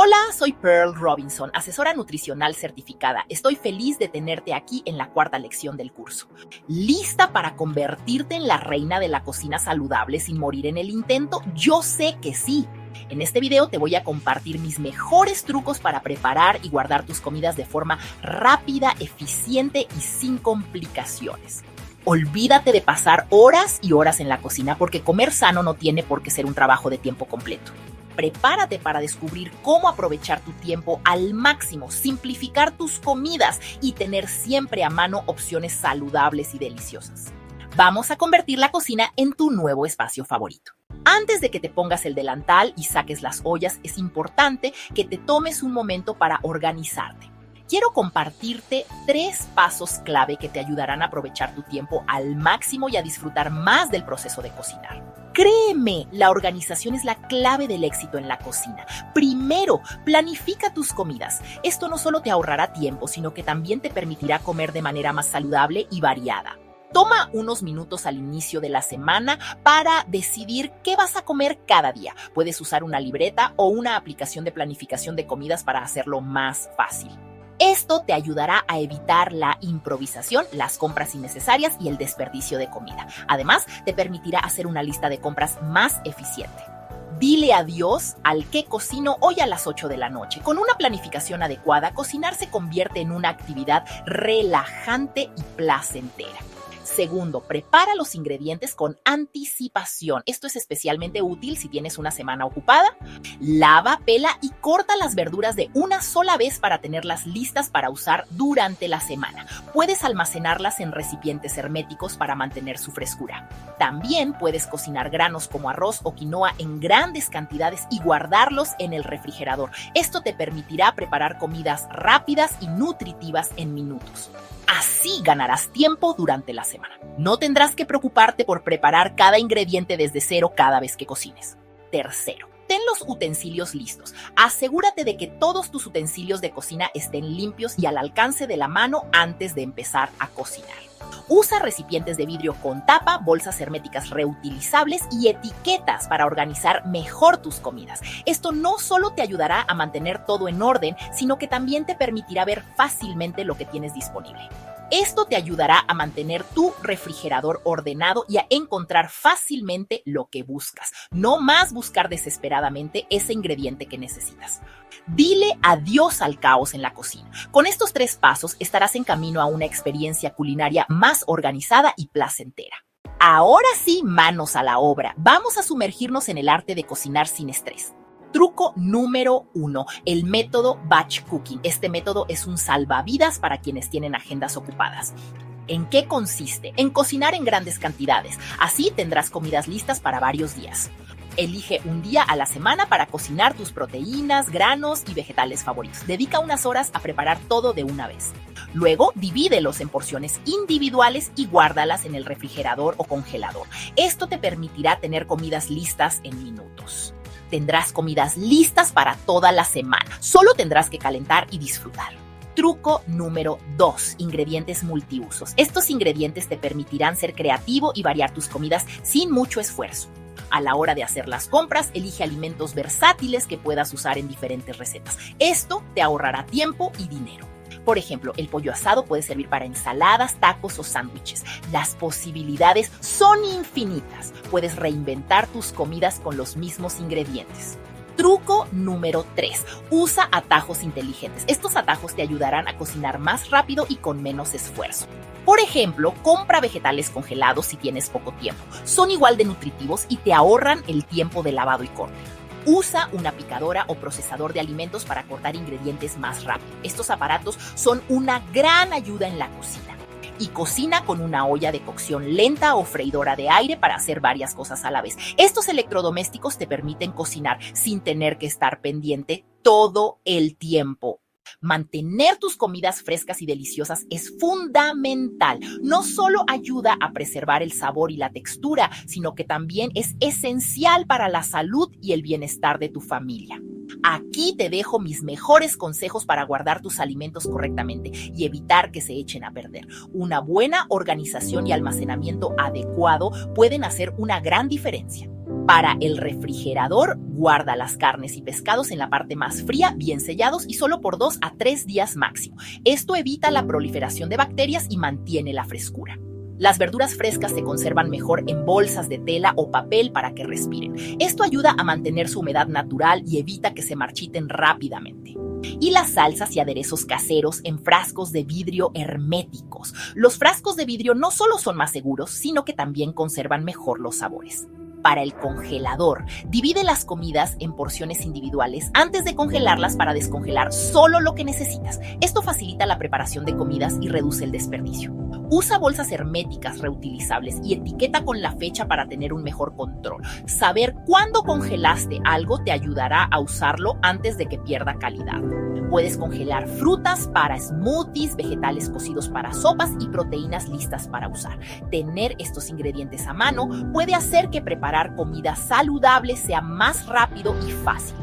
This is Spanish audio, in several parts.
Hola, soy Pearl Robinson, asesora nutricional certificada. Estoy feliz de tenerte aquí en la cuarta lección del curso. ¿Lista para convertirte en la reina de la cocina saludable sin morir en el intento? Yo sé que sí. En este video te voy a compartir mis mejores trucos para preparar y guardar tus comidas de forma rápida, eficiente y sin complicaciones. Olvídate de pasar horas y horas en la cocina porque comer sano no tiene por qué ser un trabajo de tiempo completo. Prepárate para descubrir cómo aprovechar tu tiempo al máximo, simplificar tus comidas y tener siempre a mano opciones saludables y deliciosas. Vamos a convertir la cocina en tu nuevo espacio favorito. Antes de que te pongas el delantal y saques las ollas, es importante que te tomes un momento para organizarte. Quiero compartirte 3 pasos clave que te ayudarán a aprovechar tu tiempo al máximo y a disfrutar más del proceso de cocinar. Créeme, la organización es la clave del éxito en la cocina. Primero, planifica tus comidas. Esto no solo te ahorrará tiempo, sino que también te permitirá comer de manera más saludable y variada. Toma unos minutos al inicio de la semana para decidir qué vas a comer cada día. Puedes usar una libreta o una aplicación de planificación de comidas para hacerlo más fácil. Esto te ayudará a evitar la improvisación, las compras innecesarias y el desperdicio de comida. Además, te permitirá hacer una lista de compras más eficiente. Dile adiós al que cocino hoy a las 8 de la noche. Con una planificación adecuada, cocinar se convierte en una actividad relajante y placentera. Segundo, prepara los ingredientes con anticipación. Esto es especialmente útil si tienes una semana ocupada. Lava, pela y corta las verduras de una sola vez para tenerlas listas para usar durante la semana. Puedes almacenarlas en recipientes herméticos para mantener su frescura. También puedes cocinar granos como arroz o quinoa en grandes cantidades y guardarlos en el refrigerador. Esto te permitirá preparar comidas rápidas y nutritivas en minutos. Así ganarás tiempo durante la semana. No tendrás que preocuparte por preparar cada ingrediente desde cero cada vez que cocines. Tercero, ten los utensilios listos. Asegúrate de que todos tus utensilios de cocina estén limpios y al alcance de la mano antes de empezar a cocinar. Usa recipientes de vidrio con tapa, bolsas herméticas reutilizables y etiquetas para organizar mejor tus comidas. Esto no solo te ayudará a mantener todo en orden, sino que también te permitirá ver fácilmente lo que tienes disponible. Esto te ayudará a mantener tu refrigerador ordenado y a encontrar fácilmente lo que buscas. No más buscar desesperadamente ese ingrediente que necesitas. Dile adiós al caos en la cocina. Con estos 3 pasos estarás en camino a una experiencia culinaria más organizada y placentera. Ahora sí, manos a la obra. Vamos a sumergirnos en el arte de cocinar sin estrés. Truco número 1, el método batch cooking. Este método es un salvavidas para quienes tienen agendas ocupadas. ¿En qué consiste? En cocinar en grandes cantidades. Así tendrás comidas listas para varios días. Elige un día a la semana para cocinar tus proteínas, granos y vegetales favoritos. Dedica unas horas a preparar todo de una vez. Luego, divídelos en porciones individuales y guárdalas en el refrigerador o congelador. Esto te permitirá tener comidas listas en minutos. Tendrás comidas listas para toda la semana. Solo tendrás que calentar y disfrutar. Truco número 2, ingredientes multiusos. Estos ingredientes te permitirán ser creativo y variar tus comidas sin mucho esfuerzo. A la hora de hacer las compras, elige alimentos versátiles que puedas usar en diferentes recetas. Esto te ahorrará tiempo y dinero. Por ejemplo, el pollo asado puede servir para ensaladas, tacos o sándwiches. Las posibilidades son infinitas. Puedes reinventar tus comidas con los mismos ingredientes. Truco número 3. Usa atajos inteligentes. Estos atajos te ayudarán a cocinar más rápido y con menos esfuerzo. Por ejemplo, compra vegetales congelados si tienes poco tiempo. Son igual de nutritivos y te ahorran el tiempo de lavado y corte. Usa una picadora o procesador de alimentos para cortar ingredientes más rápido. Estos aparatos son una gran ayuda en la cocina. Y cocina con una olla de cocción lenta o freidora de aire para hacer varias cosas a la vez. Estos electrodomésticos te permiten cocinar sin tener que estar pendiente todo el tiempo. Mantener tus comidas frescas y deliciosas es fundamental. No solo ayuda a preservar el sabor y la textura, sino que también es esencial para la salud y el bienestar de tu familia. Aquí te dejo mis mejores consejos para guardar tus alimentos correctamente y evitar que se echen a perder. Una buena organización y almacenamiento adecuado pueden hacer una gran diferencia. Para el refrigerador, guarda las carnes y pescados en la parte más fría, bien sellados y solo por 2 a 3 días máximo. Esto evita la proliferación de bacterias y mantiene la frescura. Las verduras frescas se conservan mejor en bolsas de tela o papel para que respiren. Esto ayuda a mantener su humedad natural y evita que se marchiten rápidamente. Y las salsas y aderezos caseros en frascos de vidrio herméticos. Los frascos de vidrio no solo son más seguros, sino que también conservan mejor los sabores. Para el congelador, divide las comidas en porciones individuales antes de congelarlas para descongelar solo lo que necesitas. Esto facilita la preparación de comidas y reduce el desperdicio. Usa bolsas herméticas reutilizables y etiqueta con la fecha para tener un mejor control. Saber cuándo congelaste algo te ayudará a usarlo antes de que pierda calidad. Puedes congelar frutas para smoothies, vegetales cocidos para sopas y proteínas listas para usar. Tener estos ingredientes a mano puede hacer que preparar comida saludable sea más rápido y fácil.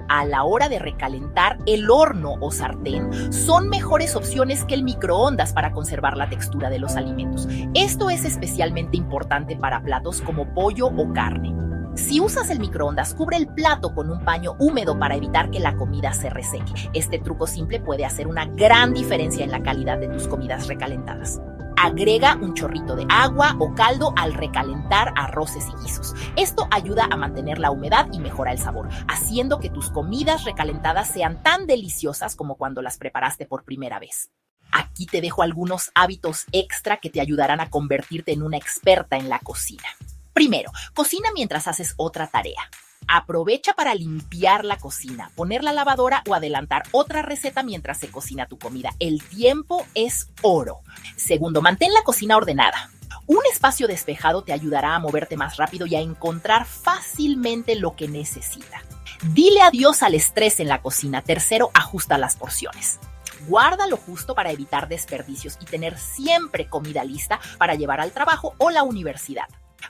A la hora de recalentar, el horno o sartén son mejores opciones que el microondas para conservar la textura de los alimentos. Esto es especialmente importante para platos como pollo o carne. Si usas el microondas, cubre el plato con un paño húmedo para evitar que la comida se reseque. Este truco simple puede hacer una gran diferencia en la calidad de tus comidas recalentadas. Agrega un chorrito de agua o caldo al recalentar arroces y guisos. Esto ayuda a mantener la humedad y mejora el sabor, haciendo que tus comidas recalentadas sean tan deliciosas como cuando las preparaste por primera vez. Aquí te dejo algunos hábitos extra que te ayudarán a convertirte en una experta en la cocina. Primero, cocina mientras haces otra tarea. Aprovecha para limpiar la cocina, poner la lavadora o adelantar otra receta mientras se cocina tu comida. El tiempo es oro. Segundo, mantén la cocina ordenada. Un espacio despejado te ayudará a moverte más rápido y a encontrar fácilmente lo que necesitas. Dile adiós al estrés en la cocina. Tercero, ajusta las porciones. Guarda lo justo para evitar desperdicios y tener siempre comida lista para llevar al trabajo o la universidad.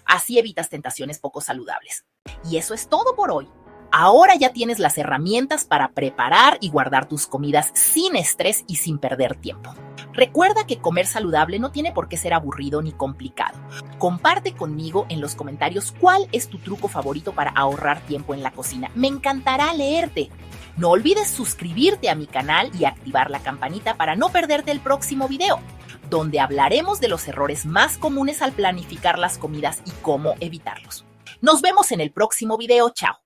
Así evitas tentaciones poco saludables. Y eso es todo por hoy. Ahora ya tienes las herramientas para preparar y guardar tus comidas sin estrés y sin perder tiempo. Recuerda que comer saludable no tiene por qué ser aburrido ni complicado. Comparte conmigo en los comentarios cuál es tu truco favorito para ahorrar tiempo en la cocina. Me encantará leerte. No olvides suscribirte a mi canal y activar la campanita para no perderte el próximo video, donde hablaremos de los errores más comunes al planificar las comidas y cómo evitarlos. Nos vemos en el próximo video. Chao.